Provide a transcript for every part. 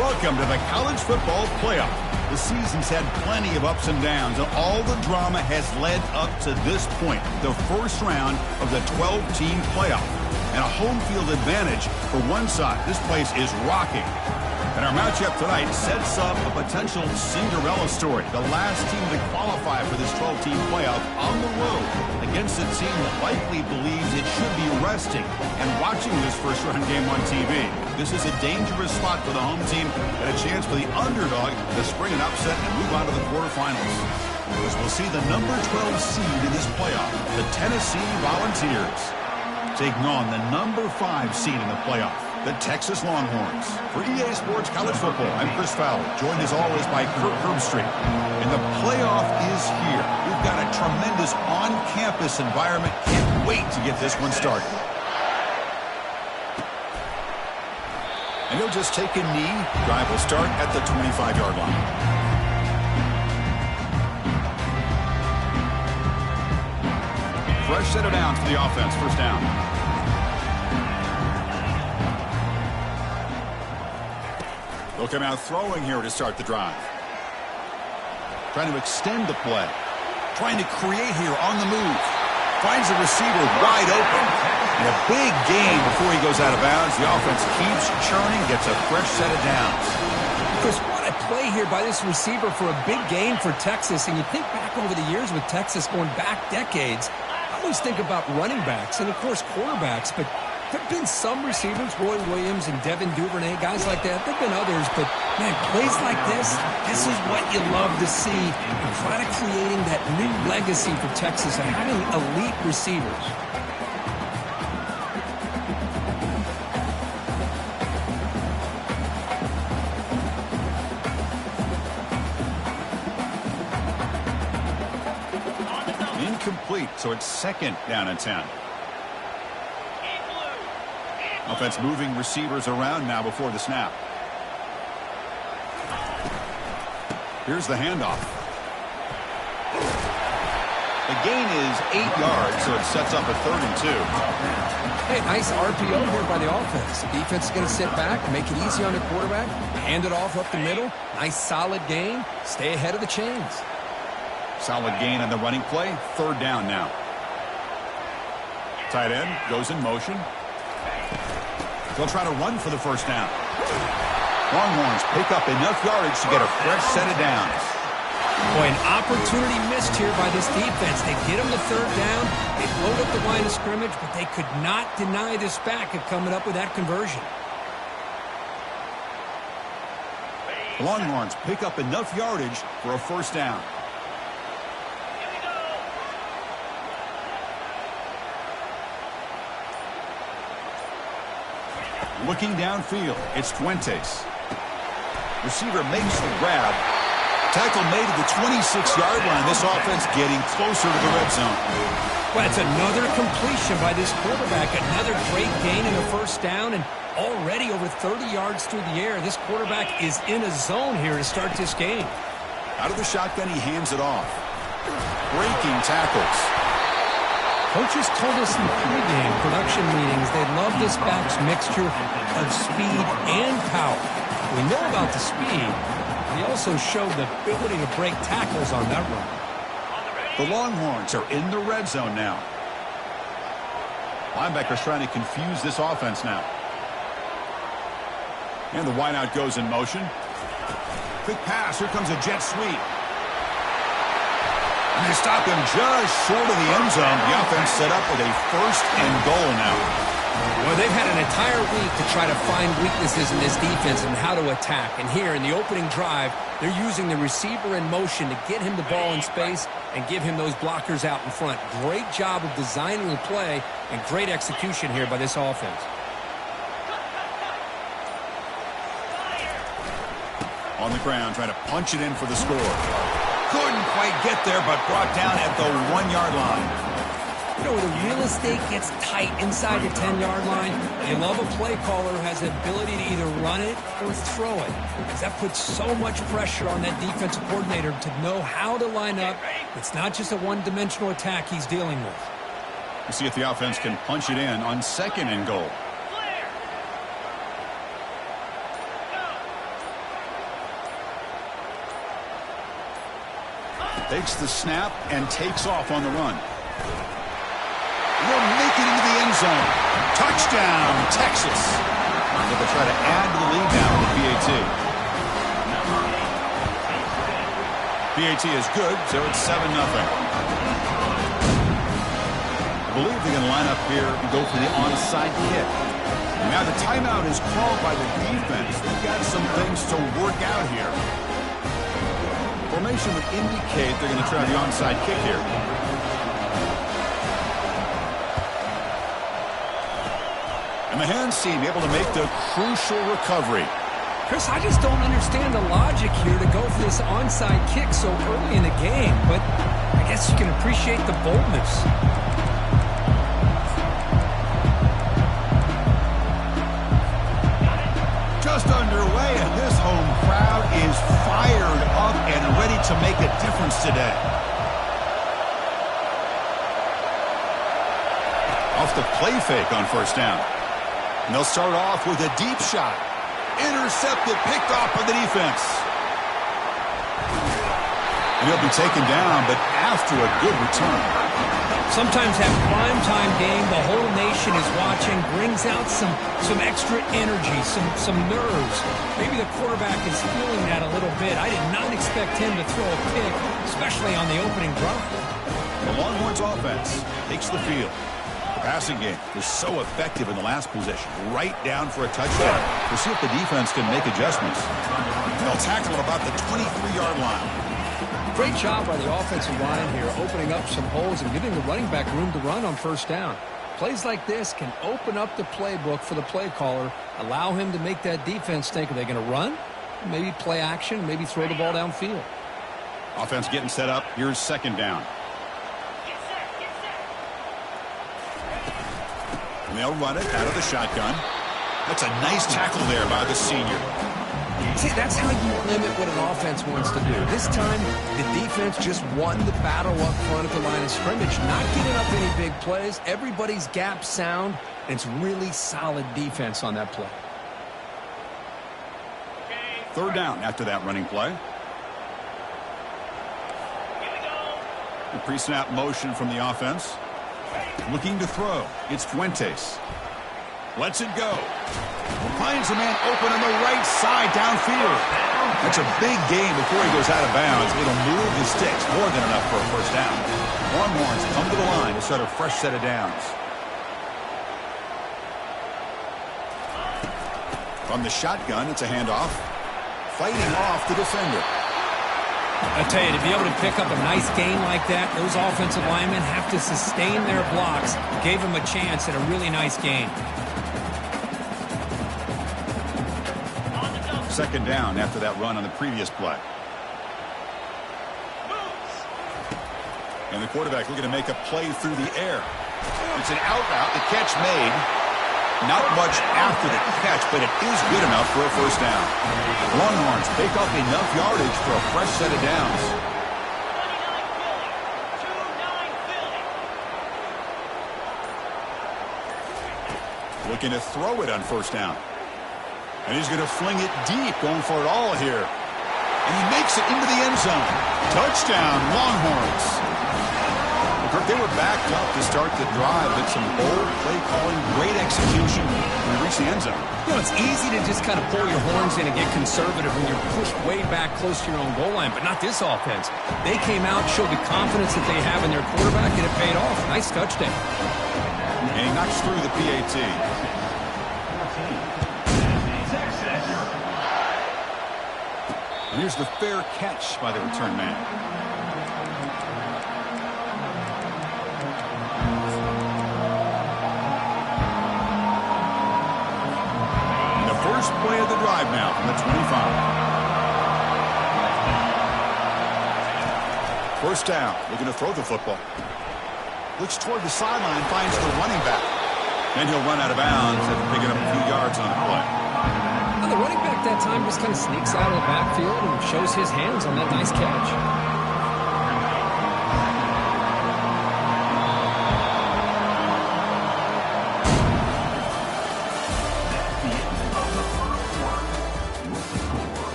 Welcome to the college football playoff. The season's had plenty of ups and downs, and all the drama has led up to this point, the first round of the 12-team playoff. And a home field advantage for one side. This place is rocking. And our matchup tonight sets up a potential Cinderella story. The last team to qualify for this 12-team playoff on the road against a team that likely believes it should be resting and watching this first-round game on TV. This is a dangerous spot for the home team and a chance for the underdog to spring an upset and move on to the quarterfinals. As we'll see the number 12 seed in this playoff, the Tennessee Volunteers, taking on the number 5 seed in the playoff, the Texas Longhorns. For EA Sports College Football, I'm Chris Fowler, joined as always by Kurt Herbstreit. And the playoff is here. We've got a tremendous on-campus environment. Can't wait to get this one started. And he'll just take a knee. Drive will start at the 25-yard line. Fresh set of downs for the offense. First down. They'll come out throwing here to start the drive. Trying to extend the play. Trying to create here on the move. Finds the receiver wide open. And a big gain before he goes out of bounds. The offense keeps churning, gets a fresh set of downs. Chris, what a play here by this receiver for a big gain for Texas. And you think back over the years with Texas going back decades, I always think about running backs and, of course, quarterbacks, but there have been some receivers, Roy Williams and Devin Duvernay, guys like that. There have been others, but, man, plays like this is what you love to see. And try to creating that new legacy for Texas of having elite receivers. Incomplete, so it's second down and 10. Offense moving receivers around now before the snap. Here's the handoff. The gain is 8 yards, so it sets up a 3rd and 2. Hey, nice RPO here by the offense. Defense is going to sit back, make it easy on the quarterback, hand it off up the middle. Nice solid gain. Stay ahead of the chains. Solid gain on the running play. 3rd down now. Tight end goes in motion. They'll try to run for the first down. Longhorns pick up enough yardage to get a fresh set of downs. Boy, an opportunity missed here by this defense. They get them the 3rd down. They load up the line of scrimmage, but they could not deny this back of coming up with that conversion. The Longhorns pick up enough yardage for a first down. Looking downfield, it's Fuentes. Receiver makes the grab. Tackle made at the 26-yard line. This offense getting closer to the red zone. Well, it's another completion by this quarterback. Another great gain in the first down, and already over 30 yards through the air. This quarterback is in a zone here to start this game. Out of the shotgun, he hands it off. Breaking tackles. Coaches told us in pregame production meetings they love this back's mixture of speed and power. We know about the speed. He also showed the ability to break tackles on that run. The Longhorns are in the red zone now. Linebackers trying to confuse this offense now. And the wideout goes in motion. Quick pass. Here comes a jet sweep. And they stop him just short of the end zone. The offense set up with a 1st and goal now. Well, they've had an entire week to try to find weaknesses in this defense and how to attack. And here in the opening drive, they're using the receiver in motion to get him the ball in space and give him those blockers out in front. Great job of designing the play and great execution here by this offense. On the ground, trying to punch it in for the score. Couldn't quite get there, but brought down at the 1-yard line. You know, where the real estate gets tight inside the 10-yard line, they love a play caller who has the ability to either run it or throw it. Because that puts so much pressure on that defensive coordinator to know how to line up. It's not just a one-dimensional attack he's dealing with. We'll see if the offense can punch it in on 2nd and goal. Takes the snap and takes off on the run. Will make it into the end zone. Touchdown, Texas. They'll try to add to the lead now with the PAT. PAT is good, so it's 7-0. I believe they're going to line up here and go for the onside kick. Now the timeout is called by the defense. They've got some things to work out here. Formation would indicate they're going to try the onside kick here. And the hands team able to make the crucial recovery. Chris, I just don't understand the logic here to go for this onside kick so early in the game, but I guess you can appreciate the boldness. Just underway, and this home crowd is fired up and ready to make a difference today. Off the play fake on first down. And they'll start off with a deep shot. Intercepted, picked off by the defense. And he'll be taken down, but after a good return. Sometimes that primetime game, the whole nation is watching, brings out some extra energy, some nerves. Maybe the quarterback is feeling that a little bit. I did not expect him to throw a pick, especially on the opening drive. The Longhorns offense takes the field. The passing game was so effective in the last possession, right down for a touchdown. We'll see if the defense can make adjustments. They'll tackle at about the 23-yard line. Great job by the offensive line here, opening up some holes and giving the running back room to run on first down. Plays like this can open up the playbook for the play caller, allow him to make that defense think, are they going to run? Maybe play action, maybe throw the ball downfield. Offense getting set up. Here's second down. And they'll run it out of the shotgun. That's a nice tackle there by the senior. See, that's how you limit what an offense wants to do. This time, the defense just won the battle up front at the line of scrimmage, not giving up any big plays. Everybody's gap sound, and it's really solid defense on that play. Third down after that running play. The pre-snap motion from the offense. Looking to throw. It's Fuentes. Lets it go. Finds a man open on the right side downfield. That's a big gain before he goes out of bounds. It'll move the sticks. More than enough for a first down. Longhorns come to the line to start a fresh set of downs. From the shotgun, it's a handoff. Fighting off the defender. I tell you, to be able to pick up a nice gain like that, those offensive linemen have to sustain their blocks. Gave him a chance at a really nice gain. Second down after that run on the previous play. And the quarterback looking to make a play through the air. It's an out route. The catch made. Not much after the catch, but it is good enough for a first down. Longhorns pick up enough yardage for a fresh set of downs. Looking to throw it on first down. And he's going to fling it deep, going for it all here. And he makes it into the end zone. Touchdown, Longhorns. They were backed up to start the drive. It's some bold play calling, great execution when they reach the end zone. You know, it's easy to just kind of pull your horns in and get conservative when you're pushed way back close to your own goal line, but not this offense. They came out, showed the confidence that they have in their quarterback, and it paid off. Nice touchdown. And he knocks through the PAT. And here's the fair catch by the return man. First play of the drive now from the 25. First down. Looking to throw the football. Looks toward the sideline, finds the running back. And he'll run out of bounds after picking up a few yards on the play. Well, the running back that time just kind of sneaks out of the backfield and shows his hands on that nice catch.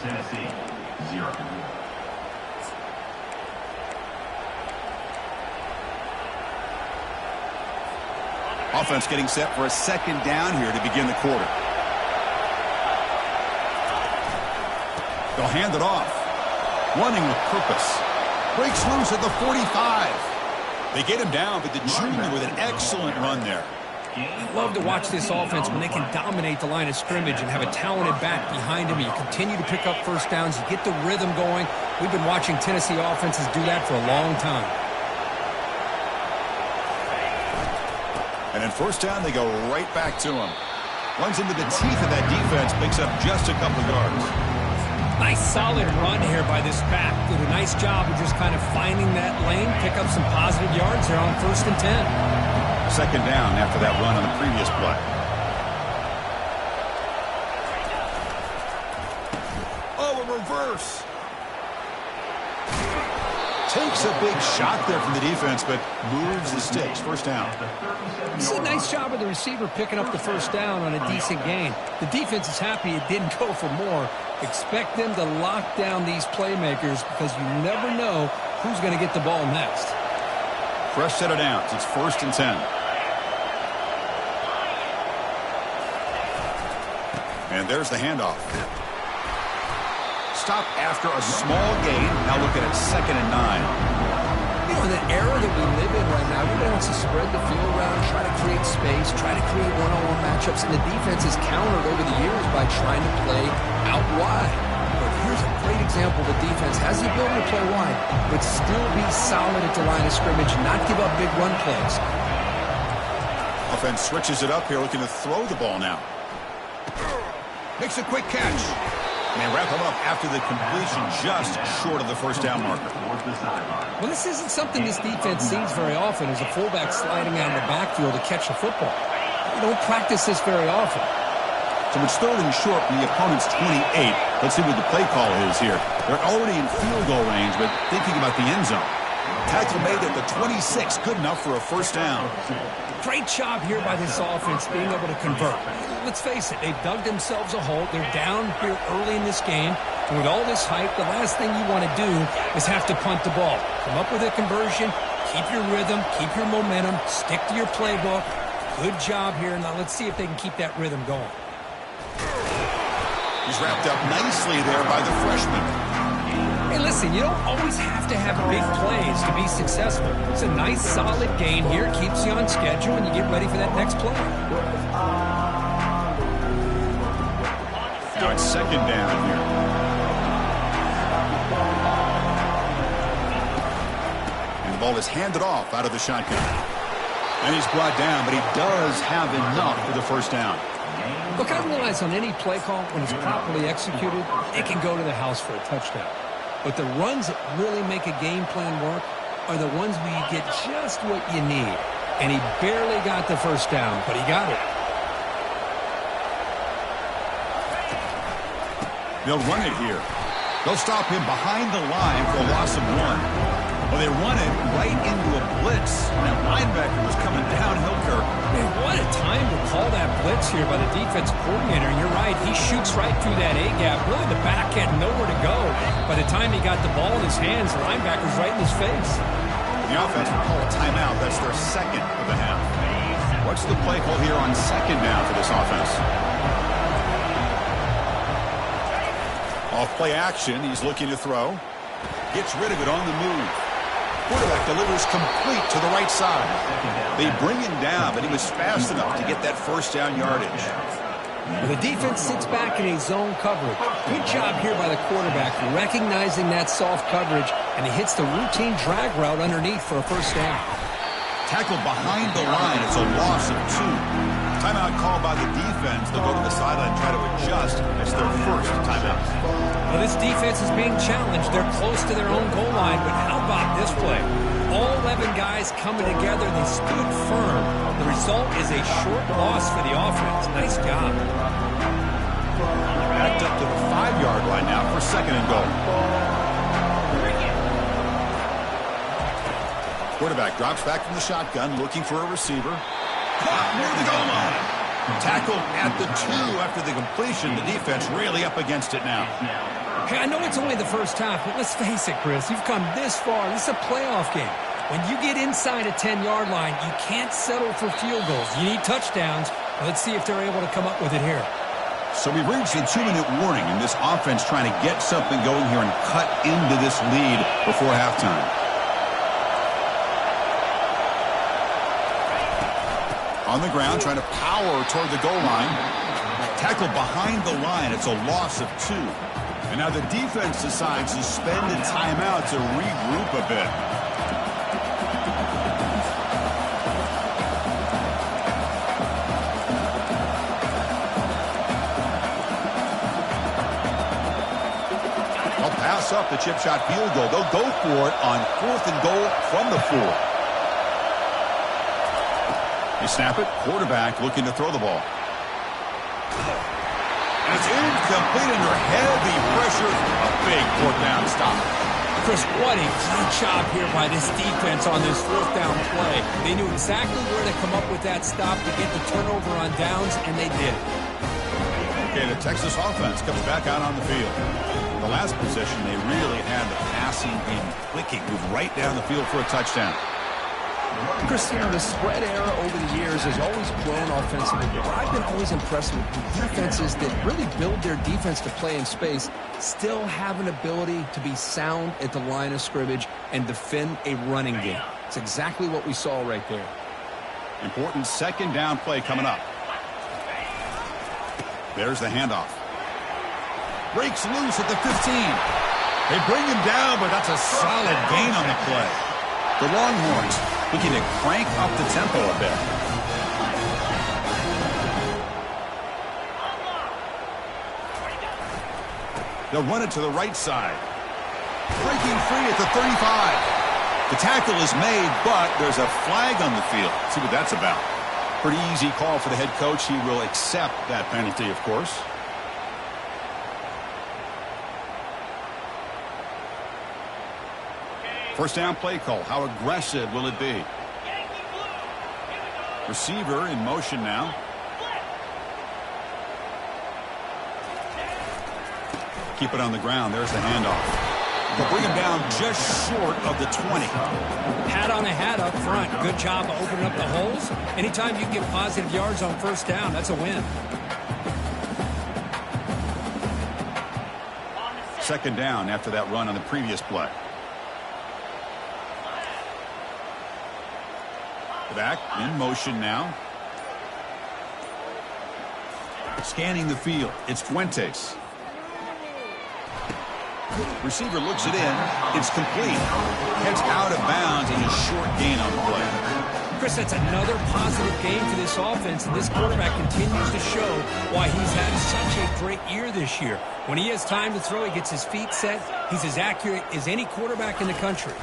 Tennessee 0. Offense getting set for a second down here to begin the quarter. They'll hand it off. Running with purpose. Breaks loose at the 45. They get him down, but the junior with an excellent run there. I love to watch this offense when they can dominate the line of scrimmage and have a talented back behind him. You continue to pick up first downs. You get the rhythm going. We've been watching Tennessee offenses do that for a long time. And in first down, they go right back to him. Runs into the teeth of that defense, picks up just a couple of yards. Nice solid run here by this back. Did a nice job of just kind of finding that lane, pick up some positive yards there on 1st and 10. Second down after that run on the previous play. Oh, a reverse. Takes a big shot there from the defense, but moves the sticks. First down. This is a nice job of the receiver picking up the first down on a decent gain. The defense is happy it didn't go for more. Expect them to lock down these playmakers because you never know who's going to get the ball next. Fresh set of downs. It's 1st and 10. And there's the handoff. Stop after a small gain. Now look at it, 2nd and 9. You know, in the era that we live in right now, everybody wants to spread the field around, try to create space, try to create one-on-one matchups, and the defense is countered over the years by trying to play out wide. But here's a great example. The defense has the ability to play wide, but still be solid at the line of scrimmage, not give up big run plays. Offense switches it up here, looking to throw the ball now. Makes a quick catch. And they wrap him up after the completion just short of the first down marker. Well, this isn't something this defense sees very often, as a fullback sliding out of the backfield to catch the football. You don't practice this very often. So it's 3rd and short from the opponent's 28. Let's see what the play call is here. They're already in field goal range, but thinking about the end zone. Tackle made at the 26, good enough for a first down. Great job here by this offense being able to convert. Let's face it, they've dug themselves a hole. They're down here early in this game. And with all this hype, the last thing you want to do is have to punt the ball. Come up with a conversion, keep your rhythm, keep your momentum, stick to your playbook. Good job here. Now let's see if they can keep that rhythm going. He's wrapped up nicely there by the freshman. Hey, listen, you don't always have to have big plays to be successful. It's a nice, solid gain here. Keeps you on schedule, and you get ready for that next play. Now it's 2nd down here. And the ball is handed off out of the shotgun. And he's brought down, but he does have enough for the first down. Look, I realize on any play call, when it's properly executed, it can go to the house for a touchdown. But the runs that really make a game plan work are the ones where you get just what you need. And he barely got the first down, but he got it. They'll run it here. They'll stop him behind the line for a loss of 1. Well, they run it right into a blitz. And that linebacker was coming downhill, Kirk. Man, what a time to call that blitz here by the defensive coordinator. And you're right, he shoots right through that A-gap. Really, the back had nowhere to go. By the time he got the ball in his hands, the linebacker's right in his face. The offense will call a timeout. That's their 2nd of the half. What's the play call here on 2nd down for this offense? Off play action, he's looking to throw. Gets rid of it on the move. Quarterback delivers complete to the right side. They bring him down, but he was fast enough to get that first down yardage. Well, the defense sits back in a zone coverage. Good job here by the quarterback, recognizing that soft coverage, and he hits the routine drag route underneath for a first down. Tackled behind the line. It's a loss of 2. Timeout called by the defense. They'll go to the sideline and try to adjust. It's their first timeout. Well, this defense is being challenged. They're close to their own goal line, but how about this play? All 11 guys coming together. They stood firm. The result is a short loss for the offense. Nice job. Backed up to the 5-yard line now for 2nd and goal. Quarterback drops back from the shotgun, looking for a receiver. Caught near the goal line. Tackled at the 2 after the completion. The defense really up against it now. Hey, I know it's only the first half, but let's face it, Chris. You've come this far. This is a playoff game. When you get inside a 10-yard line, you can't settle for field goals. You need touchdowns. Let's see if they're able to come up with it here. So we've reached the 2-minute warning, and this offense trying to get something going here and cut into this lead before halftime. On the ground, trying to power toward the goal line. Tackle behind the line. It's a loss of 2. And now the defense decides to spend a timeout to regroup a bit. They'll pass up the chip shot field goal. They'll go for it on 4th and goal from the 4. They snap it. Quarterback looking to throw the ball. And it's incomplete under heavy pressure. A big 4th down stop. Chris, what a great job here by this defense on this 4th down play. They knew exactly where to come up with that stop to get the turnover on downs, and they did. Okay, the Texas offense comes back out on the field. The last possession, they really had the passing game clicking. Move right down the field for a touchdown. Chris, you know, the spread era over the years has always grown offensively, but I've been always impressed with the defenses that really build their defense to play in space, still have an ability to be sound at the line of scrimmage and defend a running game. It's exactly what we saw right there. Important 2nd down play coming up. There's the handoff. Breaks loose at the 15. They bring him down, but that's a solid gain on the play. The Longhorns looking to crank up the tempo a bit. They'll run it to the right side. Breaking free at the 35. The tackle is made, but there's a flag on the field. Let's see what that's about. Pretty easy call for the head coach. He will accept that penalty, of course. First down play call. How aggressive will it be? Receiver in motion now. Keep it on the ground. There's the handoff. They'll bring him down just short of the 20. Hat on a hat up front. Good job of opening up the holes. Anytime you can get positive yards on first down, that's a win. 2nd down after that run on the previous play. Back in motion now. Scanning the field. It's Fuentes. Receiver looks it in. It's complete. Heads out of bounds and a short gain on the play. Chris, that's another positive game for this offense, and this quarterback continues to show why he's had such a great year this year. When he has time to throw, he gets his feet set. He's as accurate as any quarterback in the country.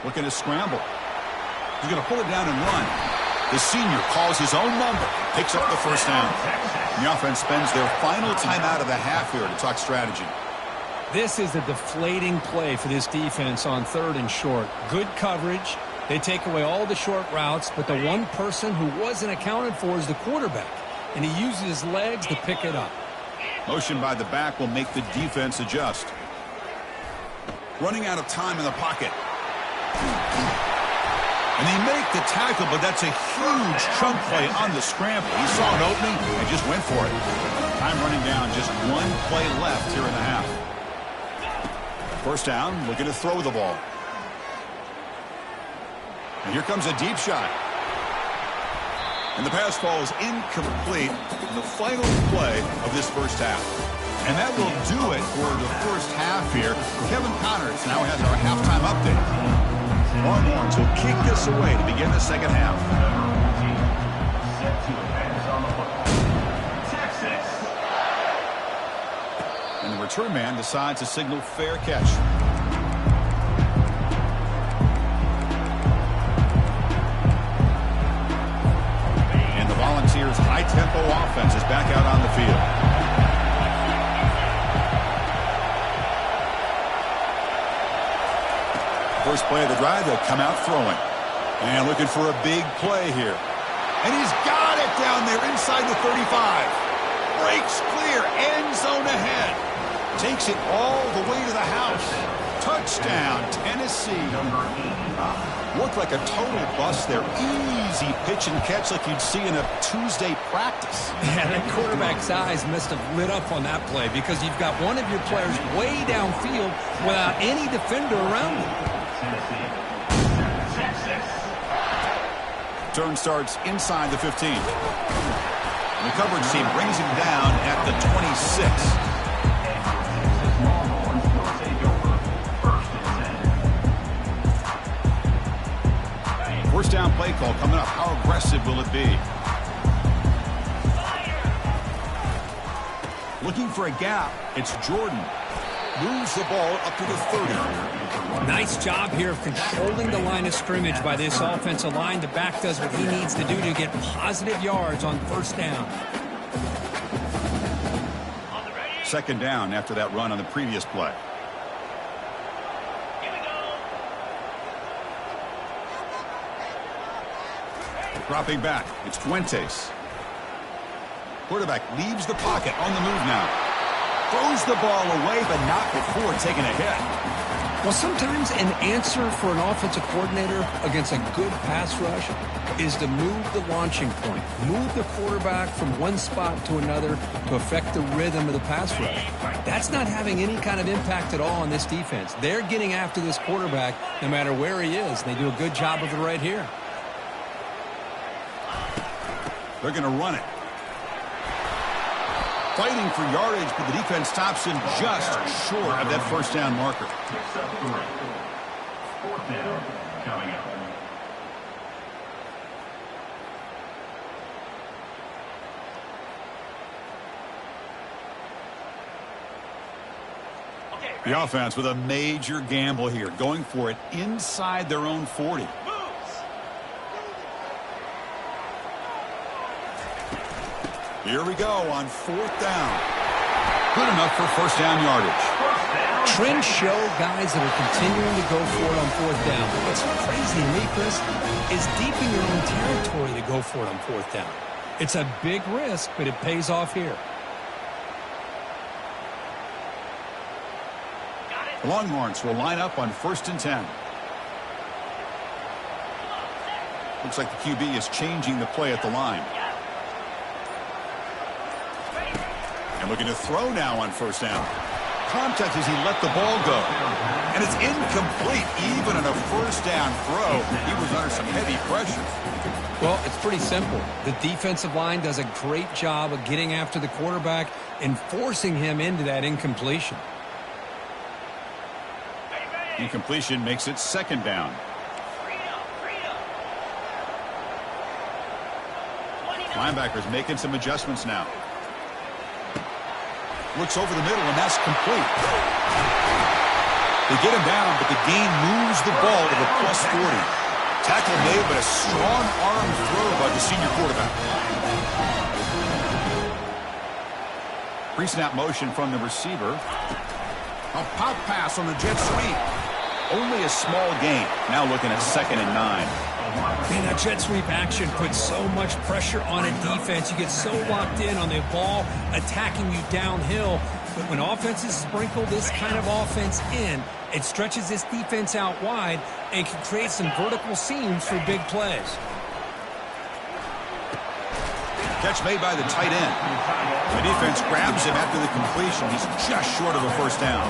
Looking to scramble. He's going to pull it down and run. The senior calls his own number. Picks up the first down. The offense spends their final timeout of the half here to talk strategy. This is a deflating play for this defense on 3rd and short. Good coverage. They take away all the short routes, but the one person who wasn't accounted for is the quarterback, and he uses his legs to pick it up. Motion by the back will make the defense adjust. Running out of time in the pocket. And they make the tackle, but that's a huge chunk play on the scramble. He saw an opening and just went for it. Time running down, just 1 play left here in the half. First down, looking to throw the ball. And here comes a deep shot. And the pass falls incomplete in the final play of this first half. And that will do it for the first half here. Kevin Connors now has our halftime update. Longhorns will kick this away to begin the second half. And the return man decides to signal fair catch. And the Volunteers' high-tempo offense is back out on the field. First play of the drive, they'll come out throwing. And looking for a big play here. And he's got it down there inside the 35. Breaks clear, end zone ahead. Takes it all the way to the house. Touchdown, Tennessee. Looked like a total bust there. Easy pitch and catch like you'd see in a Tuesday practice. Yeah, that quarterback's eyes must have lit up on that play because you've got one of your players way downfield without any defender around him. Turn starts inside the 15. The coverage team brings him down at the 26. First down play call coming up. How aggressive will it be? Looking for a gap. It's Jordan. Moves the ball up to the 30. Nice job here of controlling the line of scrimmage by this offensive line. The back does what he needs to do to get positive yards on first down. Second down after that run on the previous play. Dropping back, it's Fuentes. Quarterback leaves the pocket on the move now. Throws the ball away, but not before taking a hit. Well, sometimes an answer for an offensive coordinator against a good pass rush is to move the launching point. Move the quarterback from one spot to another to affect the rhythm of the pass rush. That's not having any kind of impact at all on this defense. They're getting after this quarterback no matter where he is. They do a good job of it right here. They're going to run it. Fighting for yardage, but the defense stops him just short of that first down marker. Fourth down coming up. The offense with a major gamble here, going for it inside their own 40. Here we go on fourth down. Good enough for first down yardage. Trends show guys that are continuing to go for it on fourth down. What's crazy to me, Chris, is deep in your own territory to go for it on fourth down. It's a big risk, but it pays off here. The Longhorns will line up on 1st and 10. Looks like the QB is changing the play at the line. And looking to throw now on first down. Contact as he let the ball go. And it's incomplete. Even on a first down throw, he was under some heavy pressure. Well, it's pretty simple. The defensive line does a great job of getting after the quarterback and forcing him into that incompletion. Incompletion makes it second down. Linebackers making some adjustments now. Looks over the middle, and that's complete. They get him down, but the gain moves the ball to the +40. Tackle made, but a strong arm throw by the senior quarterback. Pre-snap motion from the receiver. A pop pass on the jet sweep. Only a small gain. Now looking at 2nd and 9. Man, that jet sweep action puts so much pressure on a defense. You get so locked in on the ball attacking you downhill. But when offenses sprinkle this kind of offense in, it stretches this defense out wide and can create some vertical seams for big plays. Catch made by the tight end. The defense grabs him after the completion. He's just short of a first down.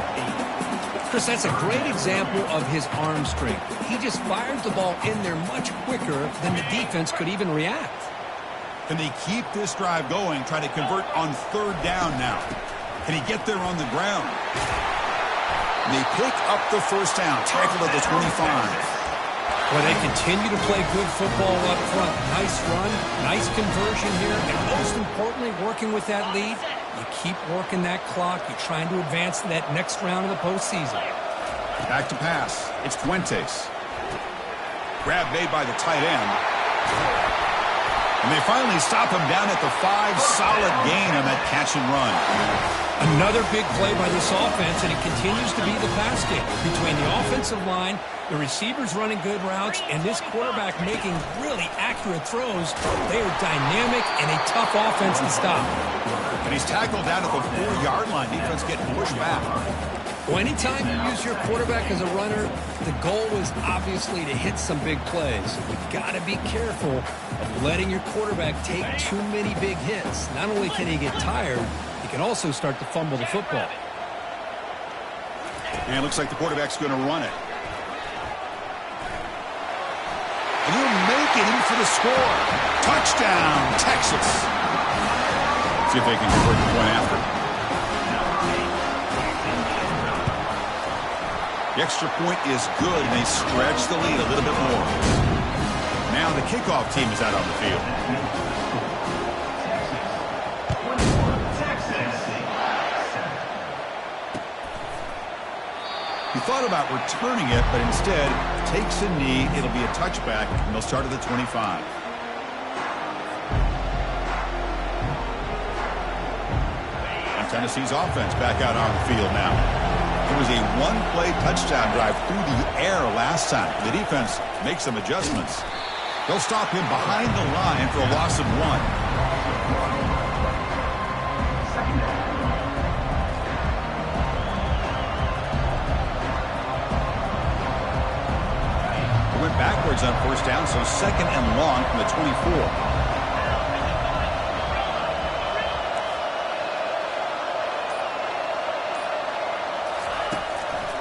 Chris, that's a great example of his arm strength. He just fired the ball in there much quicker than the defense could even react. Can they keep this drive going, try to convert on 3rd down now? Can he get there on the ground? And they pick up the first down, tackled at the 25. Well, they continue to play good football up front. Nice run, nice conversion here, and most importantly, working with that lead. You keep working that clock. You're trying to advance to that next round of the postseason. Back to pass. It's Fuentes. Grab made by the tight end. And they finally stop him down at the 5. Solid gain on that catch and run. Another big play by this offense, and it continues to be the pass game. Between the offensive line, the receivers running good routes, and this quarterback making really accurate throws, they are dynamic and a tough offense to stop. And he's tackled down at the 4-yard line. Defense getting pushed back. Well, anytime you use your quarterback as a runner, the goal is obviously to hit some big plays. You've got to be careful of letting your quarterback take too many big hits. Not only can he get tired, he can also start to fumble the football. And it looks like the quarterback's going to run it. And he'll make it in for the score. Touchdown, Texas. See if they can convert the point after. The extra point is good, and they stretch the lead a little bit more. Now the kickoff team is out on the field. He thought about returning it, but instead takes a knee. It'll be a touchback, and they'll start at the 25. And Tennessee's offense back out on the field now. It was a one-play touchdown drive through the air last time. The defense makes some adjustments. They'll stop him behind the line for a loss of 1. Went backwards on first down, so second and long from the 24.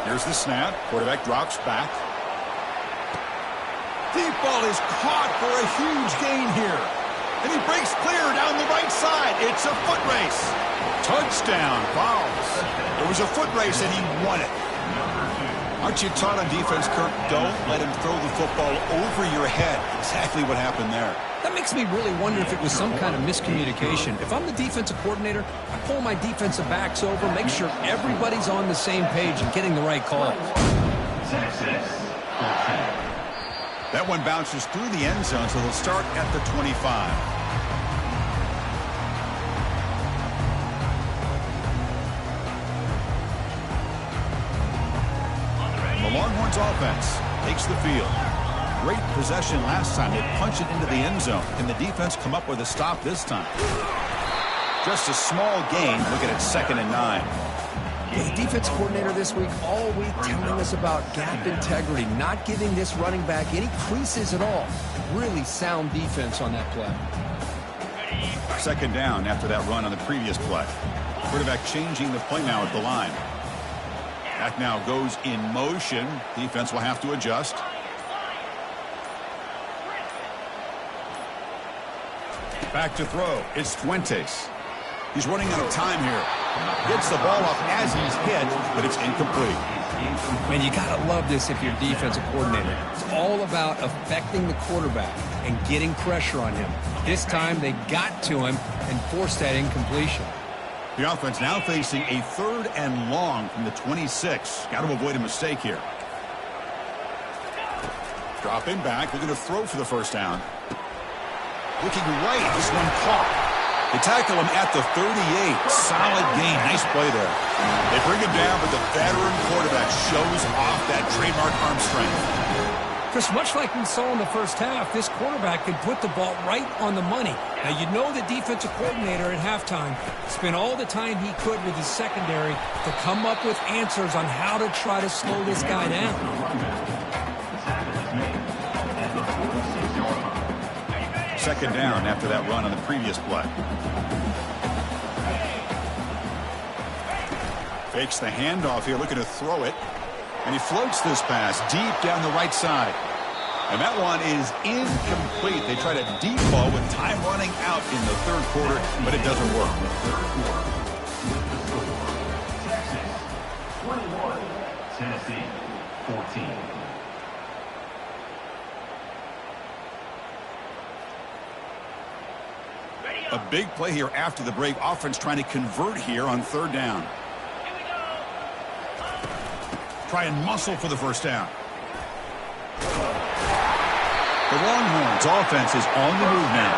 Here's the snap. Quarterback drops back. Deep ball is caught for a huge gain here. And he breaks clear down the right side. It's a foot race. Touchdown, Fowles. It was a foot race, and he won it. Aren't you taught on defense, Kirk? Don't let him throw the football over your head. Exactly what happened there. That makes me really wonder if it was some kind of miscommunication. If I'm the defensive coordinator, I pull my defensive backs over, make sure everybody's on the same page and getting the right call. That one bounces through the end zone, so they'll start at the 25. The Longhorns offense takes the field. Great possession last time. They punch it into the end zone. Can the defense come up with a stop this time? Just a small gain. Looking at 2nd and 9. The defense coordinator this week all week telling us about gap integrity, not giving this running back any creases at all. Really sound defense on that play. 2nd down after that run on the previous play. Quarterback changing the play now at the line. That now goes in motion. Defense will have to adjust. Back to throw. It's Fuentes. He's running out of time here. Gets the ball up as he's hit, but it's incomplete. Man, you got to love this if you're a defensive coordinator. It's all about affecting the quarterback and getting pressure on him. This time they got to him and forced that incompletion. The offense now facing a 3rd and long from the 26. Got to avoid a mistake here. Dropping back. They're going to throw for the first down. Looking right. This one caught. They tackle him at the 38. Solid gain. Nice play there. They bring him down, but the veteran quarterback shows off that trademark arm strength. Chris, much like we saw in the first half, this quarterback can put the ball right on the money. Now, you know the defensive coordinator at halftime spent all the time he could with his secondary to come up with answers on how to try to slow this guy down. 2nd down after that run on the previous play. Fakes the handoff here, looking to throw it. And he floats this pass deep down the right side. And that one is incomplete. They try to deep ball with time running out in the 3rd quarter, but it doesn't work. Texas 21, Tennessee 14. A big play here after the break. Offense trying to convert here on 3rd down. Try and muscle for the first down. The Longhorns offense is on the move now.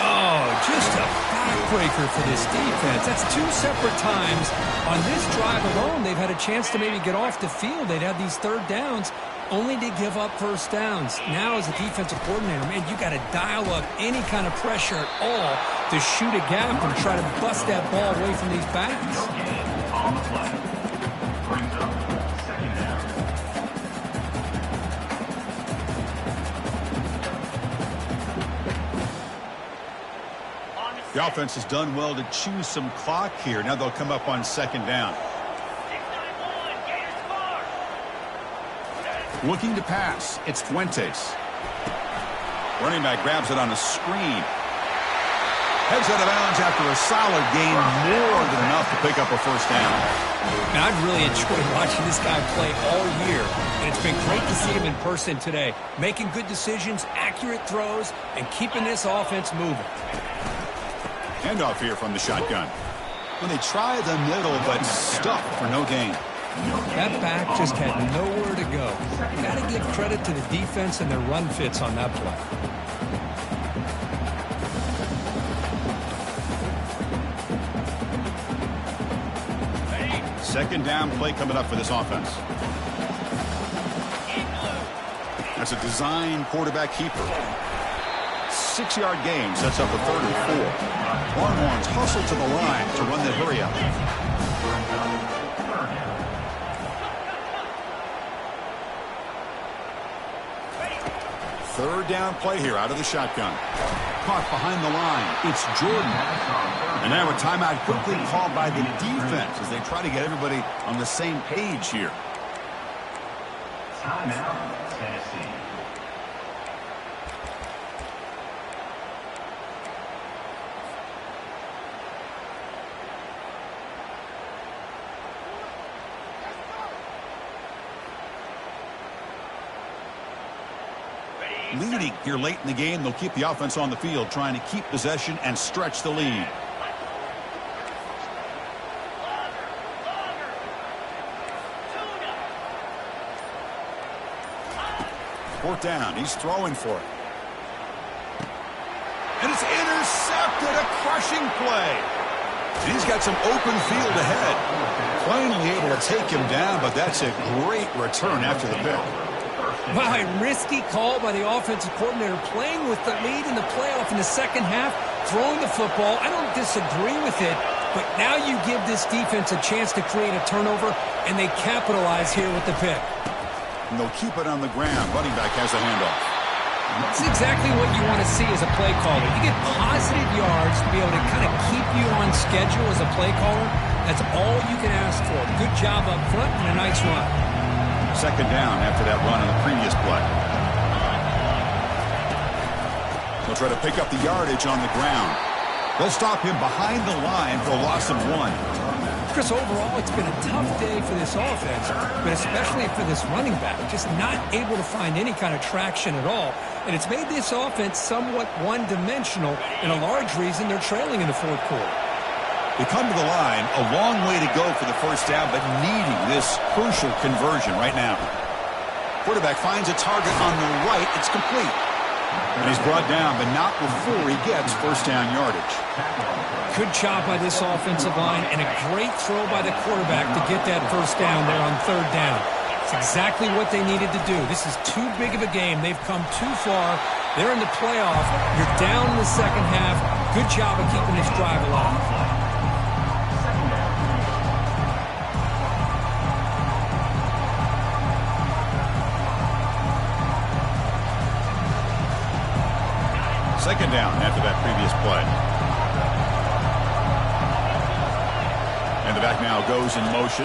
Oh, just a backbreaker for this defense. That's 2 separate times. On this drive alone, they've had a chance to maybe get off the field. They'd have these 3rd downs, only to give up first downs. Now, as a defensive coordinator, man, you got to dial up any kind of pressure at all to shoot a gap and try to bust that ball away from these backs. The offense has done well to chew some clock here. Now they'll come up on second down. Looking to pass. It's Fuentes. Running back grabs it on a screen. Heads out of bounds after a solid gain, more than enough to pick up a first down. And I've really enjoyed watching this guy play all year, and it's been great to see him in person today, making good decisions, accurate throws, and keeping this offense moving. Handoff here from the shotgun. When they try the middle, but stuck for no gain. That back just had nowhere to go. Got to give credit to the defense and their run fits on that play. Second down play coming up for this offense. That's a design quarterback keeper. 6-yard gain sets up a 3rd and 4. Longhorns hustle to the line to run the hurry up. Third down play here out of the shotgun. Caught behind the line. It's Jordan. And now a timeout quickly called by the defense as they try to get everybody on the same page here. Timeout, Tennessee. Leading here late in the game, they'll keep the offense on the field, trying to keep possession and stretch the lead. Fourth down, he's throwing for it. And it's intercepted, a crushing play. And he's got some open field ahead. Finally able to take him down, but that's a great return after the pick. Wow, a risky call by the offensive coordinator, playing with the lead in the playoff in the second half, throwing the football. I don't disagree with it, but now you give this defense a chance to create a turnover, and they capitalize here with the pick. And they'll keep it on the ground. Running back has a handoff. That's exactly what you want to see as a play caller. You get positive yards to be able to kind of keep you on schedule as a play caller. That's all you can ask for. Good job up front and a nice run. Second down after that run on the previous play. They'll try to pick up the yardage on the ground. They'll stop him behind the line for a loss of 1. Chris, overall, it's been a tough day for this offense, but especially for this running back. Just not able to find any kind of traction at all. And it's made this offense somewhat one-dimensional, and a large reason they're trailing in the fourth quarter. They come to the line, a long way to go for the first down, but needing this crucial conversion right now. Quarterback finds a target on the right. It's complete. And he's brought down, but not before he gets first down yardage. Good job by this offensive line, and a great throw by the quarterback to get that first down there on third down. It's exactly what they needed to do. This is too big of a game. They've come too far. They're in the playoff. You're down in the second half. Good job of keeping this drive alive. Second down after that previous play. And the back now goes in motion.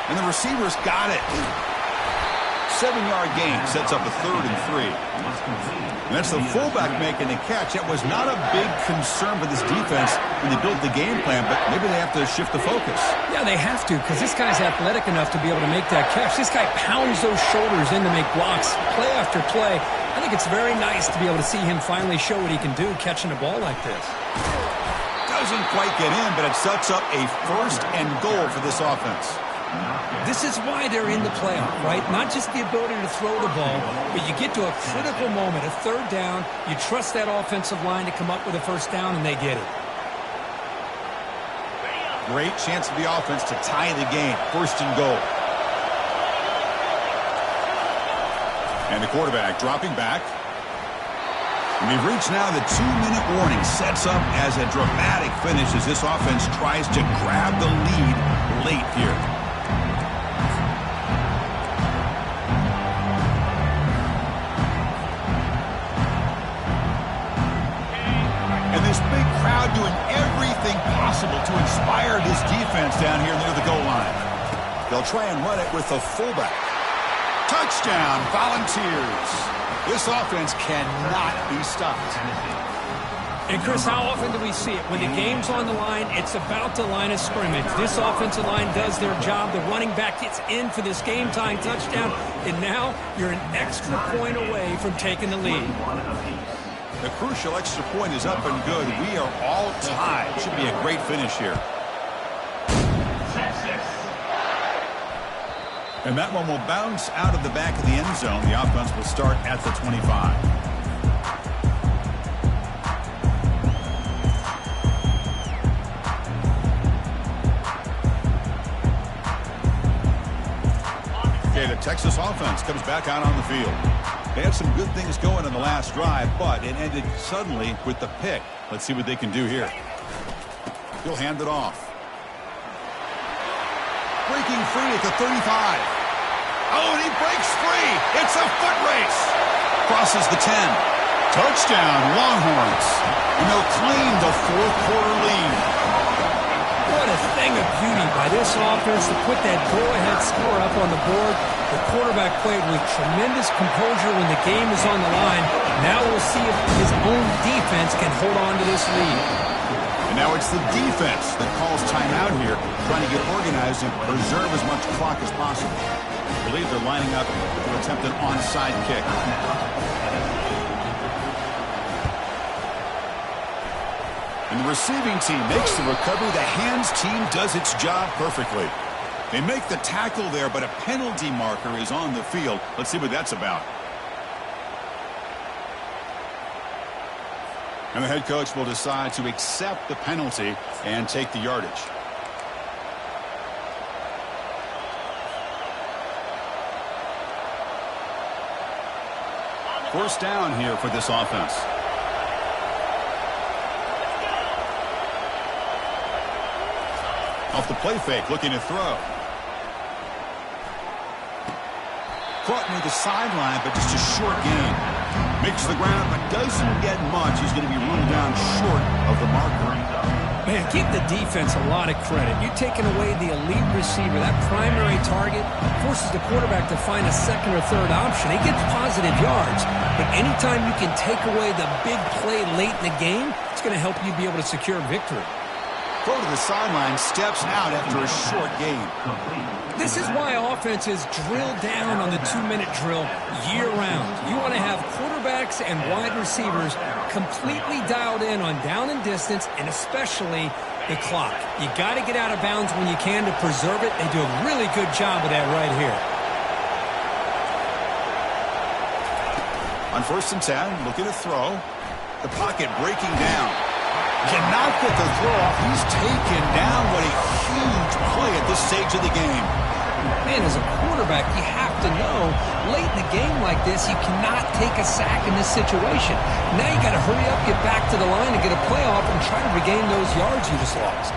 And the receivers got it. 7-yard gain sets up a 3rd and 3. And that's the fullback making the catch. That was not a big concern for this defense when they built the game plan, but maybe they have to shift the focus. Yeah, they have to, because this guy's athletic enough to be able to make that catch. This guy pounds those shoulders in to make blocks play after play. I think it's very nice to be able to see him finally show what he can do catching a ball like this. Doesn't quite get in, but it sets up a 1st and goal for this offense. This is why they're in the playoff, right? Not just the ability to throw the ball, but you get to a critical moment, a third down. You trust that offensive line to come up with a first down, and they get it. Great chance for the offense to tie the game. 1st and goal. And the quarterback dropping back. And we've reached now the 2-minute warning. Sets up as a dramatic finish as this offense tries to grab the lead late here. tired his defense down here near the goal line. They'll try and run it with the fullback. Touchdown, Volunteers. This offense cannot be stopped. And, Chris, how often do we see it? When the game's on the line, it's about the line of scrimmage. This offensive line does their job. The running back gets in for this game-tying touchdown, and now you're an extra point away from taking the lead. The crucial extra point is up and good. We are all tied. Should be a great finish here. And that one will bounce out of the back of the end zone. The offense will start at the 25. The Texas offense comes back out on the field. They had some good things going in the last drive, but it ended suddenly with the pick. Let's see what they can do here. He'll hand it off. Breaking free at the 35. Oh, and he breaks free. It's a foot race. Crosses the 10. Touchdown, Longhorns. And they'll claim the fourth quarter lead. What a thing of beauty by this offense to put that go-ahead score up on the board. The quarterback played with tremendous composure when the game is on the line. Now we'll see if his own defense can hold on to this lead. And now it's the defense that calls timeout here, trying to get organized and preserve as much clock as possible. I believe they're lining up to attempt an onside kick. And the receiving team makes the recovery. The hands team does its job perfectly. They make the tackle there, but a penalty marker is on the field. Let's see what that's about. And the head coach will decide to accept the penalty and take the yardage. First down here for this offense. Off the play fake, looking to throw. Caught near the sideline, but just a short gain. Makes the ground, but doesn't get much. He's going to be ruled down short of the marker. Man, give the defense a lot of credit. You're taking away the elite receiver. That primary target forces the quarterback to find a second or third option. He gets positive yards, but anytime you can take away the big play late in the game, it's going to help you be able to secure victory. Throw to the sideline, steps out after a short gain. This is why offenses drill down on the 2-minute drill year-round. You want to have quarterbacks and wide receivers completely dialed in on down and distance, and especially the clock. You got to get out of bounds when you can to preserve it. They do a really good job of that right here. On 1st and 10, looking to throw. The pocket breaking down. Cannot get the throw off. He's taken down. What a huge play at this stage of the game. Man, as a quarterback, you have to know late in the game like this, you cannot take a sack in this situation. Now you got to hurry up, get back to the line, and get a playoff and try to regain those yards you just lost.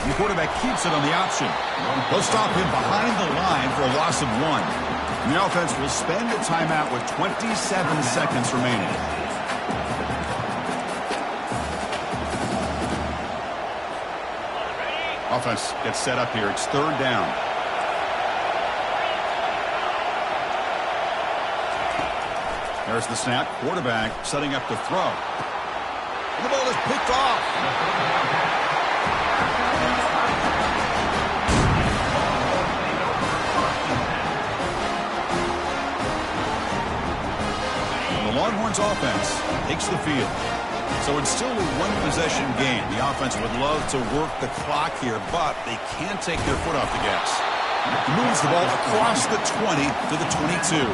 The quarterback keeps it on the option. They'll stop him behind the line for a loss of 1. And the offense will spend a timeout with 27 seconds remaining. Offense gets set up here. It's 3rd down. There's the snap. Quarterback setting up to throw. And the ball is picked off. And the Longhorns offense takes the field. So it's still a one-possession game. The offense would love to work the clock here, but they can't take their foot off the gas. He moves the ball across the 20 to the 22.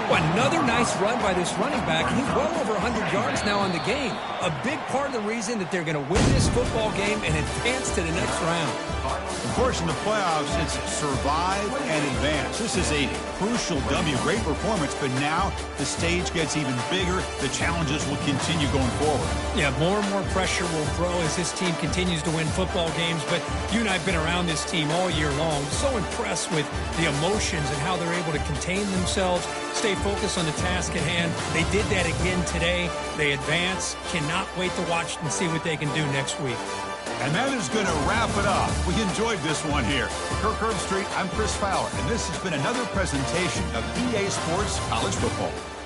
Another nice run by this running back. He's well over 100 yards now on the game. A big part of the reason that they're going to win this football game and advance to the next round. Of course, in the playoffs, it's survive and advance. This is a crucial W. Great performance, but now the stage gets even bigger. The challenges will continue going forward. Yeah, more and more pressure will grow as this team continues to win football games, but you and I have been around this team all year long. So impressed with the emotions and how they're able to contain themselves, stay focused on the task at hand. They did that again today. They advance. Cannot wait to watch and see what they can do next week. And that is going to wrap it up. We enjoyed this one here. For Kirk Herbstreit, I'm Chris Fowler, and this has been another presentation of EA Sports College Football.